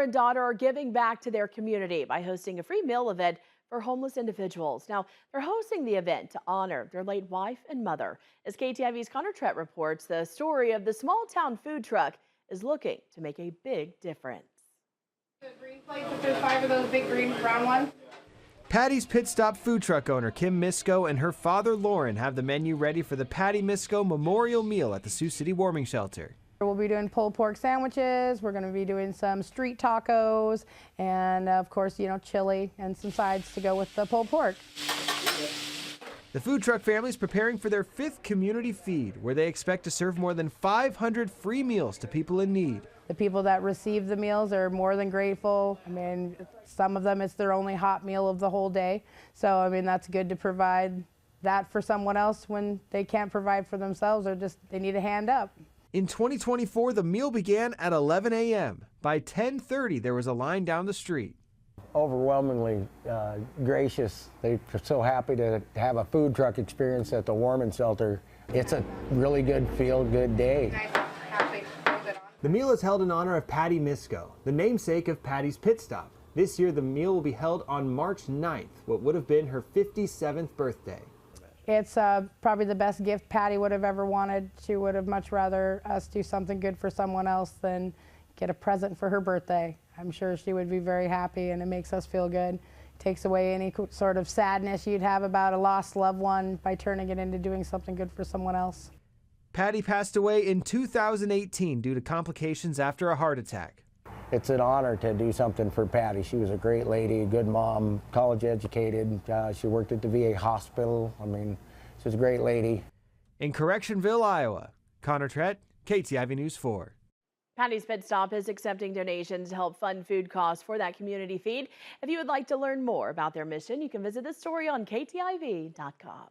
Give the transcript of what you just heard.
And daughter are giving back to their community by hosting a free meal event for homeless individuals. Now, they're hosting the event to honor their late wife and mother. As KTIV's Connor Trett reports, the story of the small town food truck is looking to make a big difference. The green plates, if there's 5 of those big green brown ones. Patty's Pit Stop food truck owner Kim Misko and her father Lauren have the menu ready for the Patty Misko Memorial Meal at the Sioux City Warming Shelter. We'll be doing pulled pork sandwiches, we're going to be doing some street tacos, and of course, chili and some sides to go with the pulled pork. The food truck family is preparing for their 5th community feed, where they expect to serve more than 500 free meals to people in need. The people that receive the meals are more than grateful. I mean, some of them, it's their only hot meal of the whole day. So, I mean, that's good to provide that for someone else when they can't provide for themselves or just they need a hand up. In 2024, the meal began at 11 a.m. By 10:30, there was a line down the street. Overwhelmingly gracious. They're so happy to have a food truck experience at the Warming Shelter. It's a really good feel-good day. The meal is held in honor of Patty Misko, the namesake of Patty's Pit Stop. This year, the meal will be held on March 9th, what would have been her 57th birthday. It's probably the best gift Patty would have ever wanted. She would have much rather us do something good for someone else than get a present for her birthday. I'm sure she would be very happy, and it makes us feel good. Takes away any sort of sadness you'd have about a lost loved one by turning it into doing something good for someone else. Patty passed away in 2018 due to complications after a heart attack. It's an honor to do something for Patty. She was a great lady, a good mom, college educated. She worked at the VA hospital. I mean, she was a great lady. In Correctionville, Iowa, Connor Trett, KTIV News 4. Patty's Pit Stop is accepting donations to help fund food costs for that community feed. If you would like to learn more about their mission, you can visit the story on KTIV.com.